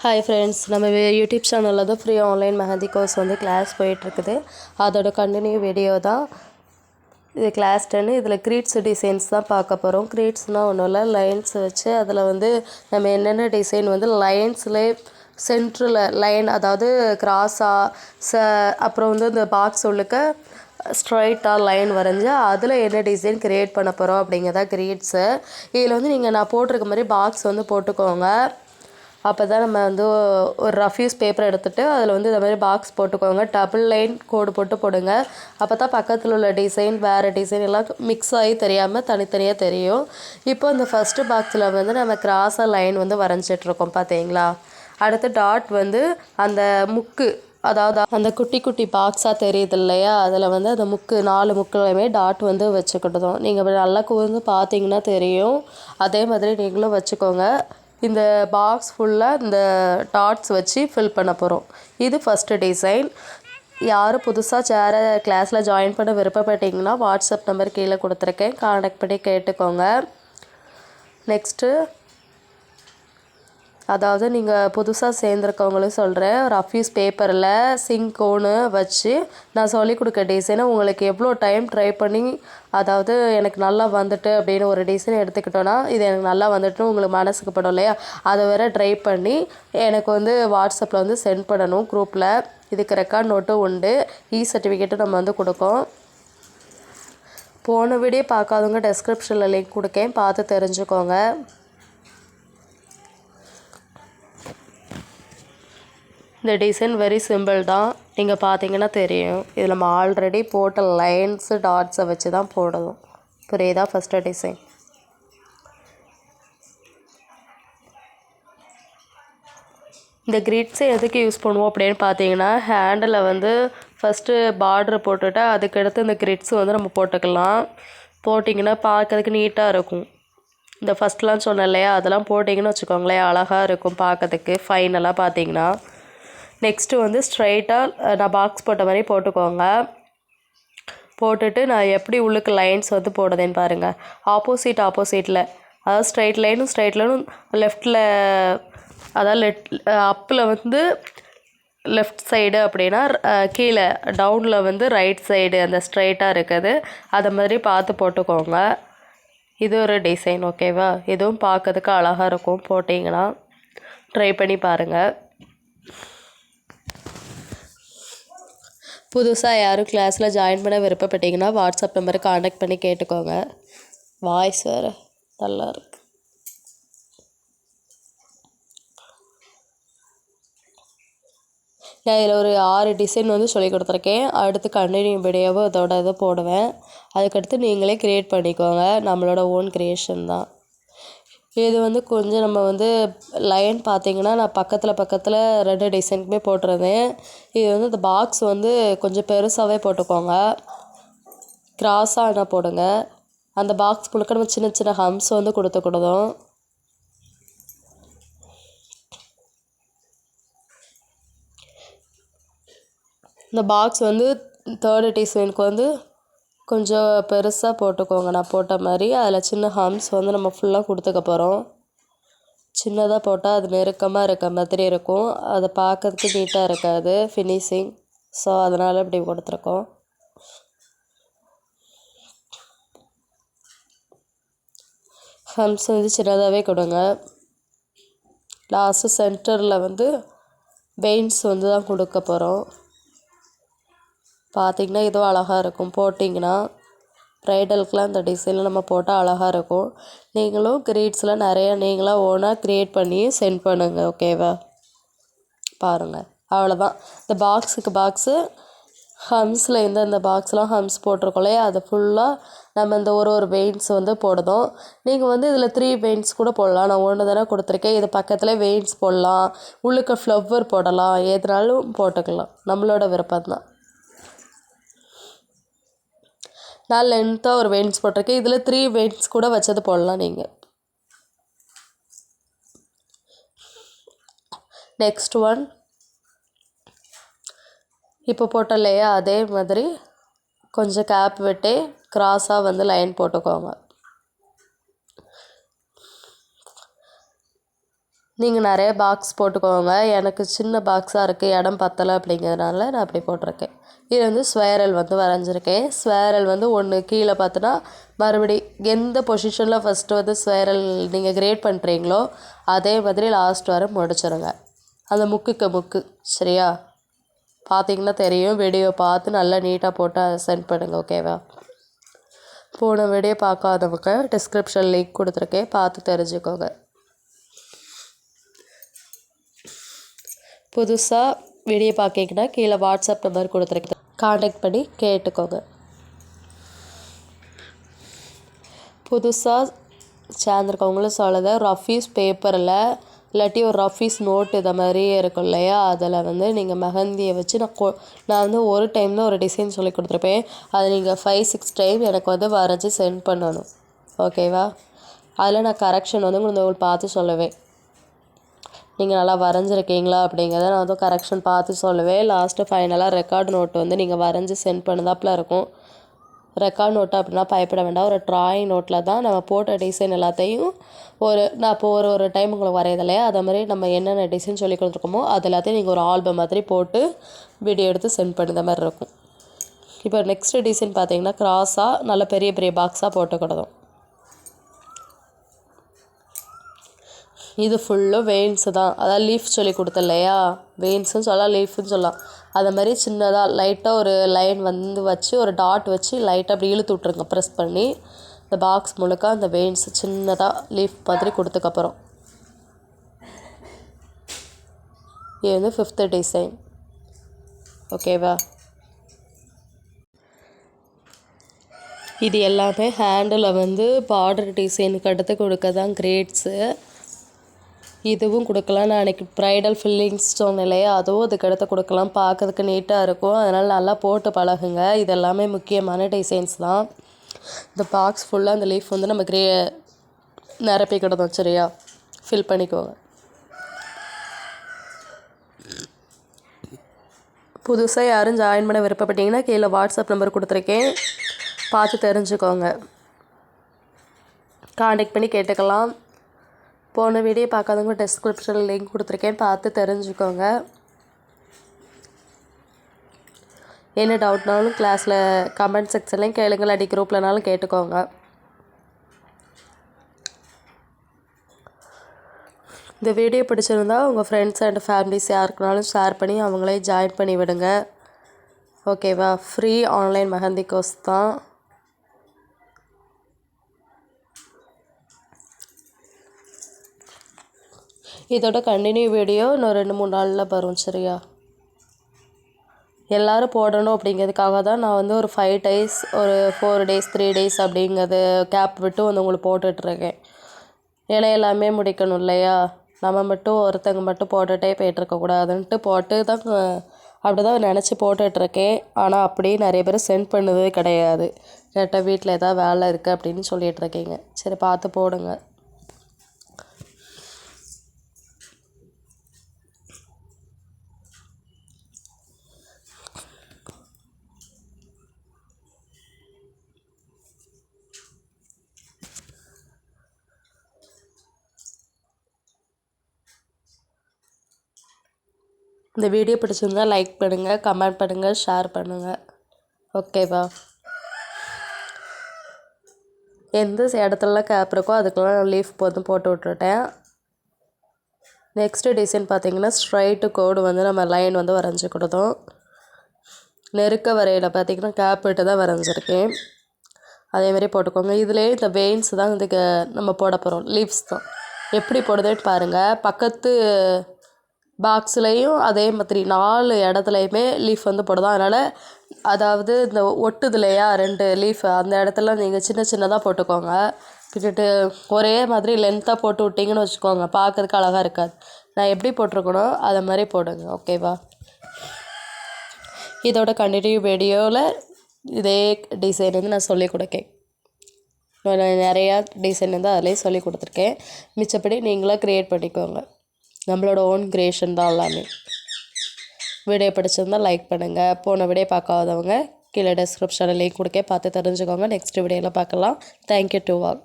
Hi friends, நம்ம YouTube சேனலில் தான் ஃப்ரீ ஆன்லைன் மெஹந்தி கோர்ஸ் வந்து கிளாஸ் போயிட்டுருக்குது. அதோட கண்டினியூ வீடியோ தான் இது. கிளாஸ் 10 இதில் க்ரீட்ஸ் டிசைன்ஸ் தான் பார்க்க போகிறோம். க்ரீட்ஸ்னால் ஒன்றும் இல்லை, லைன்ஸ் வச்சு அதில் வந்து நம்ம என்னென்ன டிசைன் வந்து லைன்ஸ்லேயே சென்ட்ரில் லைன், அதாவது கிராஸாக அப்புறம் வந்து இந்த பாக்ஸ் உள்ளுக்க ஸ்ட்ரைட்டாக லைன் வரைஞ்சி அதில் என்ன டிசைன் க்ரியேட் பண்ண போகிறோம் அப்படிங்கிறதா க்ரீட்ஸு. இதில் வந்து நீங்கள் நான் போட்டிருக்க மாதிரி பாக்ஸ் வந்து போட்டுக்கோங்க. அப்போ தான் நம்ம வந்து ஒரு ரஃப்யூஸ் பேப்பர் எடுத்துகிட்டு அதில் வந்து இந்த மாதிரி பாக்ஸ் போட்டுக்கோங்க. டபுள் லைன் கோடு போடுங்க. அப்போ தான் பக்கத்தில் உள்ள டிசைன் வேறு டிசைன் எல்லாம் மிக்ஸ் ஆகி தெரியாமல் தனித்தனியாக தெரியும். இப்போ இந்த ஃபஸ்ட்டு பாக்ஸில் வந்து நம்ம கிராஸாக லைன் வந்து வரைஞ்சிட்ருக்கோம் பார்த்தீங்களா. அடுத்து டாட் வந்து அந்த முக்கு, அதாவது அந்த குட்டி குட்டி பாக்ஸாக தெரியுது இல்லையா, அதில் வந்து அந்த முக்கு 4 முக்குலையுமே டாட் வந்து வச்சுக்கிட்டோம். நீங்கள் நல்லா கூர்ந்து பார்த்தீங்கன்னா தெரியும். அதே மாதிரி நீங்களும் வச்சுக்கோங்க. இந்த பாக்ஸ் ஃபுல்லாக இந்த டாட்ஸ் வச்சு ஃபில் பண்ண போகிறோம். இது ஃபஸ்ட்டு டிசைன். யாரும் புதுசாக கிளாஸில் ஜாயின் பண்ண விருப்பப்பட்டீங்கன்னா வாட்ஸ்அப் நம்பர் கீழே கொடுத்துருக்கேன், கான்டாக்ட் பண்ணி கேட்டுக்கோங்க. நெக்ஸ்ட்டு, அதாவது நீங்கள் புதுசாக சேர்ந்துருக்கவங்களையும் சொல்கிறேன், ரஃப்யூஸ் பேப்பரில் சிங்கோன்னு வச்சு நான் சொல்லிக் கொடுக்க டிசைனை உங்களுக்கு எவ்வளோ டைம் ட்ரை பண்ணி, அதாவது எனக்கு நல்லா வந்துட்டு அப்படின்னு ஒரு டிசைன் எடுத்துக்கிட்டோன்னா இது எனக்கு நல்லா வந்துட்டு உங்களுக்கு மனசுக்கு படும் இல்லையா, அதை வேற ட்ரை பண்ணி எனக்கு வந்து வாட்ஸ்அப்பில் வந்து சென்ட் பண்ணணும் குரூப்பில். இதுக்கு ரெக்கார்ட் நோட்டும் உண்டு, சர்டிஃபிகேட்டும் நம்ம வந்து கொடுக்கோம். போன வீடியோ பார்க்காதவங்க டெஸ்கிரிப்ஷனில் லிங்க் கொடுக்கேன், பார்த்து தெரிஞ்சுக்கோங்க. இந்த டிசைன் வெரி சிம்பிள் தான், நீங்கள் பார்த்தீங்கன்னா தெரியும். இதில் நம்ம ஆல்ரெடி போட்ட லைன்ஸு டாட்ஸை வச்சு தான் போடணும். புரியுதா? First design. இந்த கிரிட்ஸை எதுக்கு யூஸ் பண்ணுவோம் அப்படின்னு பார்த்தீங்கன்னா, ஹேண்டில் வந்து ஃபஸ்ட்டு பார்ட்ரு போட்டுவிட்டு அதுக்கடுத்து இந்த கிரிட்ஸ் வந்து நம்ம போட்டுக்கலாம். போட்டிங்கன்னா பார்க்கறதுக்கு நீட்டாக இருக்கும். இந்த ஃபஸ்ட்லாம் சொன்னேன் இல்லையா, அதெல்லாம் போட்டிங்கன்னு வச்சுக்கோங்களேன், அழகாக இருக்கும் பார்க்கறதுக்கு ஃபைனலாக பார்த்தீங்கன்னா. நெக்ஸ்ட்டு வந்து ஸ்ட்ரைட்டாக நான் பாக்ஸ் போட்ட மாதிரி போட்டுக்கோங்க. போட்டுட்டு நான் எப்படி உள்ளுக்கு லைன்ஸ் வந்து போடுதேன்னு பாருங்கள். ஆப்போசிட்டில், அதாவது ஸ்ட்ரைட் லைனும் லெஃப்டில், அதாவது அப்பில் வந்து லெஃப்ட் சைடு அப்படின்னா கீழே டவுனில் வந்து ரைட் சைடு அந்த ஸ்ட்ரைட்டாக இருக்குது, அதை மாதிரி பார்த்து போட்டுக்கோங்க. இது ஒரு டிசைன், ஓகேவா? இதுவும் பார்க்கறதுக்கு அழகாக இருக்கும், போட்டிங்கன்னா ட்ரை பண்ணி பாருங்கள். புதுசாக யாரும் கிளாஸில் ஜாயின் பண்ண விருப்பப்பட்டீங்கன்னா வாட்ஸ்அப் நம்பருக்கு கான்டாக்ட் பண்ணி கேட்டுக்கோங்க. வாய்ஸ் வேறு நல்லா இருக்கு. நான் இதில் ஒரு 6 டிசைன் வந்து சொல்லி கொடுத்துருக்கேன். அடுத்து கண்டினியூ வீடியோவும் இதோட இதை போடுவேன். அதுக்கடுத்து நீங்களே க்ரியேட் பண்ணிக்கோங்க, நம்மளோட ஓன் க்ரியேஷன் தான். இது வந்து கொஞ்சம் நம்ம வந்து லைன் பார்த்திங்கன்னா நான் பக்கத்தில் 2 டிசைனுக்குமே போட்டிருந்தேன். இது வந்து இந்த பாக்ஸ் வந்து கொஞ்சம் பெருசாகவே போட்டுக்கோங்க, கிராஸாக என்ன போடுங்க. அந்த பாக்ஸ் முழுக்க நம்ம சின்ன சின்ன ஹம்ஸ் வந்து கொடுத்துக்கிடுதோம். இந்த பாக்ஸ் வந்து 3rd டிசைனுக்கு வந்து கொஞ்சம் பெருசாக போட்டுக்கோங்க, நான் போட்ட மாதிரி. அதில் சின்ன ஹம்ஸ் வந்து நம்ம ஃபுல்லாக கொடுத்துக்க போகிறோம். சின்னதாக போட்டால் அது நெருக்கமாக இருக்க மாதிரி இருக்கும், அதை பார்க்கறதுக்கு நீட்டாக இருக்காது ஃபினிஷிங். ஸோ அதனால் இப்படி கொடுத்துருக்கோம். ஹம்ஸ் வந்து சின்னதாகவே கொடுங்க. லாஸ்ட்டு சென்டரில் வந்து பெயின்ஸ் வந்து தான் கொடுக்க போகிறோம். பார்த்திங்கன்னா இதுவும் அழகாக இருக்கும். போட்டிங்கன்னா ப்ரைடலுக்கெலாம் இந்த டிசைனில் நம்ம போட்டால் அழகாக இருக்கும். நீங்களும் க்ரீட்ஸில் நிறையா நீங்களாக ஓனாக க்ரியேட் பண்ணி சென்ட் பண்ணுங்கள், ஓகேவா? பாருங்கள், அவ்வளோதான். இந்த பாக்ஸு ஹம்ஸில் இந்த பாக்ஸ்லாம் ஹம்ஸ் போட்டிருக்கோம், அதை ஃபுல்லாக நம்ம இந்த ஒரு வெயின்ஸ் வந்து போடுதோம். நீங்கள் வந்து இதில் 3 வெயின்ஸ் கூட போடலாம், நான் 1 தானே கொடுத்துருக்கேன். இது பக்கத்தில் வெயின்ஸ் போடலாம், உள்ளுக்க ஃப்ளவர் போடலாம், எதுனாலும் போட்டுக்கலாம், நம்மளோட விருப்பம் தான். நான் லென்த்தாக ஒரு வெயின்ஸ் போட்டிருக்கேன். இதில் 3 வெயின்ஸ் கூட வச்சது போடலாம் நீங்கள். நெக்ஸ்ட் ஒன் இப்போ போட்டோம் இல்லையா, அதே மாதிரி கொஞ்சம் கேப் விட்டு கிராஸாக வந்து லைன் போட்டுக்கோங்க. நீங்கள் நிறைய பாக்ஸ் போட்டுக்கோங்க. எனக்கு சின்ன பாக்ஸாக இருக்குது, இடம் பத்தலை அப்படிங்கிறதுனால நான் அப்படி போட்டிருக்கேன். இது வந்து ஸ்வேரல் வந்து வரைஞ்சிருக்கேன். ஸ்வேரல் வந்து ஒன்று கீழே பார்த்தினா மறுபடி எந்த பொசிஷனில் ஃபஸ்ட்டு வந்து ஸ்வேரல் நீங்கள் கிரியேட் பண்ணுறீங்களோ அதே மாதிரி லாஸ்ட் வரை முடிச்சிடுங்க. அந்த முக்கு சரியா? பார்த்தீங்கன்னா தெரியும். வீடியோ பார்த்து நல்லா நீட்டாக போட்டு சென்ட் பண்ணுங்கள். ஓகேவா? போன வீடியோ பார்க்காதவங்க டிஸ்கிரிப்ஷன் லிங்க் கொடுத்துருக்கேன், பார்த்து தெரிஞ்சுக்கோங்க. புதுசாக வீடியோ பார்க்கிங்கன்னா கீழே வாட்ஸ்அப் நம்பர் கொடுத்துருக்கேன், காண்டாக்ட் பண்ணி கேட்டுக்கோங்க. புதுசாக சேர்ந்துருக்கவங்களும் சொல்லுது, ரஃபீஸ் பேப்பரில் இல்லாட்டி ஒரு ரஃபீஸ் நோட் இதை மாதிரி இருக்கும் இல்லையா, அதில் வந்து நீங்கள் மெஹந்தியை வச்சு நான் வந்து ஒரு டைம் தான் ஒரு டிசைன் சொல்லி கொடுத்துருப்பேன். அதை நீங்கள் 5-6 டைம் எனக்கு வந்து வரைஞ்சி சென்ட் பண்ணணும். ஓகேவா? அதில் நான் கரெக்ஷன் வந்து உங்களுக்கு பார்த்து சொல்லுவேன். நீங்கள் நல்லா வரைஞ்சிருக்கீங்களா அப்படிங்கிறத நான் வந்து கரெக்ஷன் பார்த்து சொல்லுவேன். லாஸ்ட்டு ஃபைனலாக ரெக்கார்டு நோட்டு வந்து நீங்கள் வரைஞ்சி சென்ட் பண்ணதாப்பில் இருக்கும். ரெக்கார்ட் நோட்டு அப்படின்னா பயப்பட வேண்டாம். ஒரு ட்ராயிங் நோட்டில் தான் நம்ம போட்ட டிசைன் எல்லாத்தையும் நான் இப்போ ஒரு டைம் உங்களுக்கு வரையது இல்லையா, அதை மாதிரி நம்ம என்னென்ன டிசைன் சொல்லி கொடுத்துருக்கோமோ அது எல்லாத்தையும் நீங்கள் ஒரு ஆல்பம் மாதிரி போட்டு வீடியோ எடுத்து சென்ட் பண்ணுற மாதிரி இருக்கும். இப்போ நெக்ஸ்ட்டு டிசைன் பார்த்தீங்கன்னா கிராஸாக நல்ல பெரிய பெரிய பாக்ஸாக போட்டுக்கிடணும். இது ஃபுல்லும் வெயின்ஸு தான். அதாவது லீஃப் சொல்லி கொடுத்த இல்லையா, வெயின்ஸுன்னு சொல்லலாம், லீஃப்னு சொல்லலாம். அதை மாதிரி சின்னதாக லைட்டாக ஒரு லைன் வந்து வச்சு ஒரு டாட் வச்சு லைட்டாக அப்படி இழுத்து விட்ருங்க, ப்ரெஸ் பண்ணி. இந்த பாக்ஸ் முழுக்க அந்த வெயின்ஸ் சின்னதாக லீஃப் மாதிரி கொடுத்ததுக்கப்புறம் இது வந்து 5th டிசைன். ஓகேவா? இது எல்லாமே ஹேண்டில் வந்து பார்டர் டிசைனுக்கு அடுத்து கொடுக்க தான் கிரேட்ஸு. இதுவும் கொடுக்கலாம். நான் அன்றைக்கி ப்ரைடல் ஃபில்லிங்ஸ் சொன்னேன் இல்லையா, அதுவும் அதுக்கடுத்து கொடுக்கலாம். பார்க்கறதுக்கு நீட்டாக இருக்கும். அதனால் நல்லா போட்டு பழகுங்க. இது எல்லாமே முக்கியமான டிசைன்ஸ் தான். இந்த பாக்ஸ் ஃபுல்லாக அந்த லீஃப் வந்து நம்ம நிரப்பிக்கிடணும். சரியா? ஃபில் பண்ணிக்கோங்க. புதுசாக யாரும் ஜாயின் பண்ண விருப்பப்பட்டீங்கன்னா கீழே வாட்ஸ்அப் நம்பர் கொடுத்துருக்கேன், பார்த்து தெரிஞ்சுக்கோங்க. காண்டாக்ட் பண்ணி கேட்டுக்கலாம். போன வீடியோ பார்க்காதவங்க டிஸ்கிரிப்ஷனில் லிங்க் கொடுத்துருக்கேன், பார்த்து தெரிஞ்சுக்கோங்க. என்ன டவுட்னாலும் கிளாஸில் கமெண்ட் செக்ஷன்லையும் கேளுங்கள், அடி குரூப்லனாலும் கேட்டுக்கோங்க. இந்த வீடியோ பிடிச்சிருந்தா உங்கள் ஃப்ரெண்ட்ஸ் அண்ட் ஃபேமிலிஸ் யாருக்குனாலும் ஷேர் பண்ணி அவங்களே ஜாயின் பண்ணி விடுங்க. ஓகேவா? ஃப்ரீ ஆன்லைன் மெஹந்தி கோர்ஸ் தான். இதோட கண்டினியூ வீடியோ இன்னும் 2-3 நாளில் வரும். சரியா? எல்லோரும் போடணும் அப்படிங்கிறதுக்காக தான் நான் வந்து ஒரு 5 days, ஒரு 4 days, 3 days அப்படிங்கிறது கேப் விட்டு வந்து உங்களுக்கு போட்டுட்ருக்கேன். ஏன்னா எல்லாமே முடிக்கணும் இல்லையா, நம்ம மட்டும் ஒருத்தங்க மட்டும் போட்டுகிட்டே போயிட்டுருக்கக்கூடாதுன்ட்டு போட்டு தான் அப்படி தான் நினச்சி போட்டுட்ருக்கேன். ஆனால் அப்படியே நிறைய பேர் சென்ட் பண்ணதே கிடையாது. கேட்டால் வீட்டில் எதாவது வேலை இருக்குது அப்படின்னு சொல்லிகிட்ருக்கீங்க. சரி, பார்த்து போடுங்க. இந்த வீடியோ பிடிச்சிருந்தால் லைக் பண்ணுங்கள், கமெண்ட் பண்ணுங்கள், ஷேர் பண்ணுங்கள். ஓகேவா? எந்த இடத்துலலாம் கேப் இருக்கோ அதுக்கெல்லாம் லீஃப் போட்டு விட்டுட்டேன். நெக்ஸ்ட்டு டிசைன் பார்த்திங்கன்னா ஸ்ட்ரைட்டு கோடு வந்து நம்ம லைன் வந்து வரைஞ்சி கொடுத்தோம். நெருக்க வரையில் பார்த்திங்கன்னா கேப் விட்டு தான் வரைஞ்சிருக்கேன். அதேமாதிரி போட்டுக்கோங்க. இதுலேயே இந்த வெயின்ஸ் தான் இதுக்கு நம்ம போட போகிறோம், லீவ்ஸ் தான். எப்படி போடுதுன்னு பாருங்கள். பக்கத்து பாக்ஸ்லேயும் அதே மாதிரி 4 இடத்துலையுமே லீஃப் வந்து போடுதான். அதனால் அதாவது இந்த ஒட்டுது இல்லையா 2 லீஃப், அந்த இடத்துல நீங்கள் சின்னதாக போட்டுக்கோங்க. விட்டுட்டு ஒரே மாதிரி லென்த்தாக போட்டு விட்டிங்கன்னு வச்சுக்கோங்க, பார்க்கறதுக்கு அழகாக இருக்காது. நான் எப்படி போட்டிருக்கணும் அதை மாதிரி போடுங்க. ஓகேவா? இதோட கண்டினியூ வீடியோவில் இதே டிசைன் வந்து நான் சொல்லிக் கொடுக்கேன். நிறையா டிசைன் வந்து அதிலே சொல்லி கொடுத்துருக்கேன். மிச்சப்படி நீங்களாக க்ரியேட் பண்ணிக்கோங்க. நம்மளோட ஓன் கிரியேஷன் தான் எல்லாமே. வீடியோ பிடிச்சிருந்தால் லைக் பண்ணுங்கள். போன வீடியோ பார்க்காதவங்க கீழே டிஸ்கிரிப்ஷனில் லிங்க் கொடுக்க பார்த்து தெரிஞ்சுக்கோங்க. நெக்ஸ்ட் வீடியோவில் பார்க்கலாம். Thank you to all.